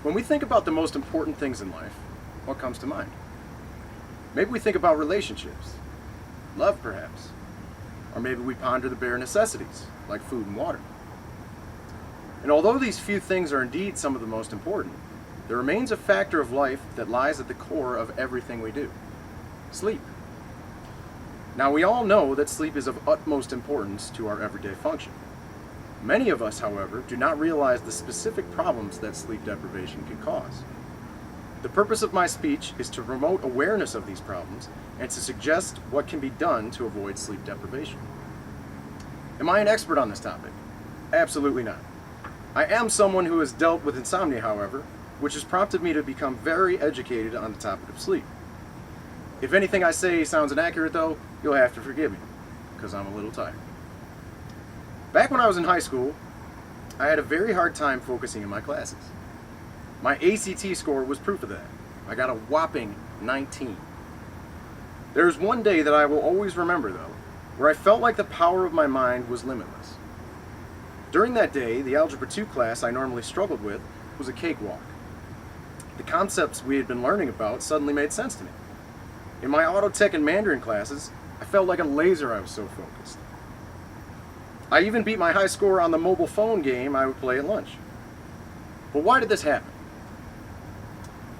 When we think about the most important things in life, what comes to mind? Maybe we think about relationships, love perhaps, or maybe we ponder the bare necessities like food and water. And although these few things are indeed some of the most important, there remains a factor of life that lies at the core of everything we do: sleep. Now, we all know that sleep is of utmost importance to our everyday function. Many of us, however, do not realize the specific problems that sleep deprivation can cause. The purpose of my speech is to promote awareness of these problems and to suggest what can be done to avoid sleep deprivation. Am I an expert on this topic? Absolutely not. I am someone who has dealt with insomnia, however, which has prompted me to become very educated on the topic of sleep. If anything I say sounds inaccurate, though, you'll have to forgive me, because I'm a little tired. Back when I was in high school, I had a very hard time focusing in my classes. My ACT score was proof of that. I got a whopping 19. There was one day that I will always remember, though, where I felt like the power of my mind was limitless. During that day, the Algebra 2 class I normally struggled with was a cakewalk. The concepts we had been learning about suddenly made sense to me. In my auto tech and Mandarin classes, I felt like a laser. I was so focused. I even beat my high score on the mobile phone game I would play at lunch. But why did this happen?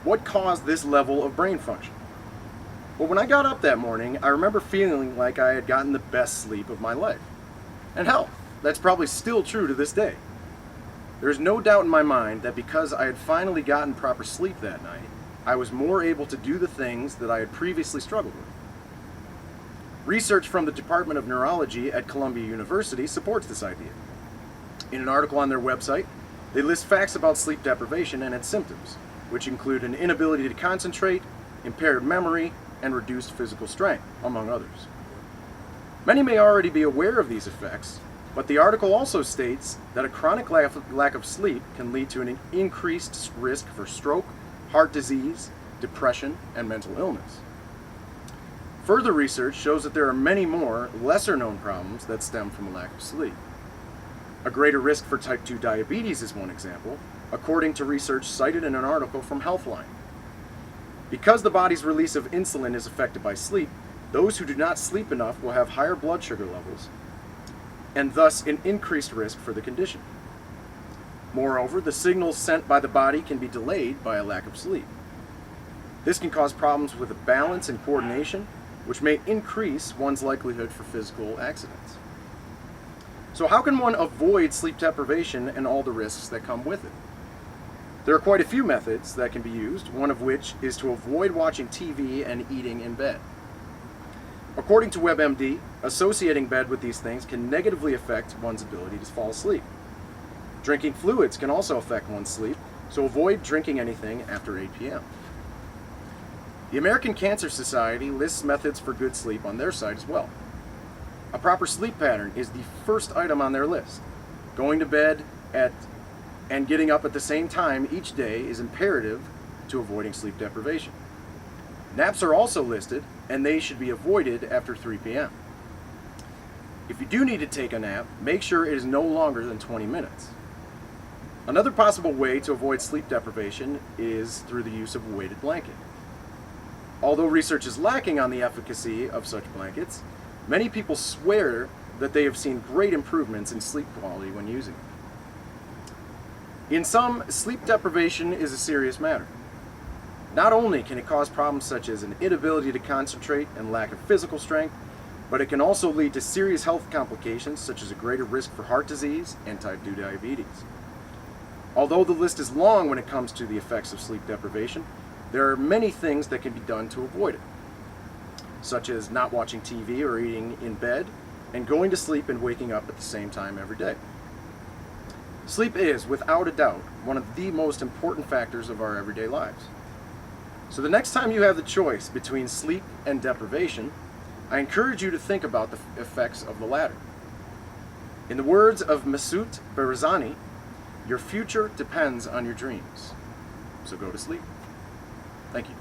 What caused this level of brain function? Well, when I got up that morning, I remember feeling like I had gotten the best sleep of my life. And hell, that's probably still true to this day. There's no doubt in my mind that because I had finally gotten proper sleep that night, I was more able to do the things that I had previously struggled with. Research from the Department of Neurology at Columbia University supports this idea. In an article on their website, they list facts about sleep deprivation and its symptoms, which include an inability to concentrate, impaired memory, and reduced physical strength, among others. Many may already be aware of these effects, but the article also states that a chronic lack of sleep can lead to an increased risk for stroke, heart disease, depression, and mental illness. Further research shows that there are many more lesser-known problems that stem from a lack of sleep. A greater risk for type 2 diabetes is one example, according to research cited in an article from Healthline. Because the body's release of insulin is affected by sleep, those who do not sleep enough will have higher blood sugar levels, and thus an increased risk for the condition. Moreover, the signals sent by the body can be delayed by a lack of sleep. This can cause problems with the balance and coordination, which may increase one's likelihood for physical accidents. So how can one avoid sleep deprivation and all the risks that come with it? There are quite a few methods that can be used, one of which is to avoid watching TV and eating in bed. According to WebMD, associating bed with these things can negatively affect one's ability to fall asleep. Drinking fluids can also affect one's sleep, so avoid drinking anything after 8 p.m. The American Cancer Society lists methods for good sleep on their site as well. A proper sleep pattern is the first item on their list. Going to bed and getting up at the same time each day is imperative to avoiding sleep deprivation. Naps are also listed, and they should be avoided after 3 p.m. If you do need to take a nap, make sure it is no longer than 20 minutes. Another possible way to avoid sleep deprivation is through the use of a weighted blanket. Although research is lacking on the efficacy of such blankets, many people swear that they have seen great improvements in sleep quality when using them. In sum, sleep deprivation is a serious matter. Not only can it cause problems such as an inability to concentrate and lack of physical strength, but it can also lead to serious health complications such as a greater risk for heart disease and type 2 diabetes. Although the list is long when it comes to the effects of sleep deprivation, there are many things that can be done to avoid it, such as not watching TV or eating in bed, and going to sleep and waking up at the same time every day. Sleep is, without a doubt, one of the most important factors of our everyday lives. So the next time you have the choice between sleep and deprivation, I encourage you to think about the effects of the latter. In the words of Masoud Barzani, your future depends on your dreams. So go to sleep. Thank you.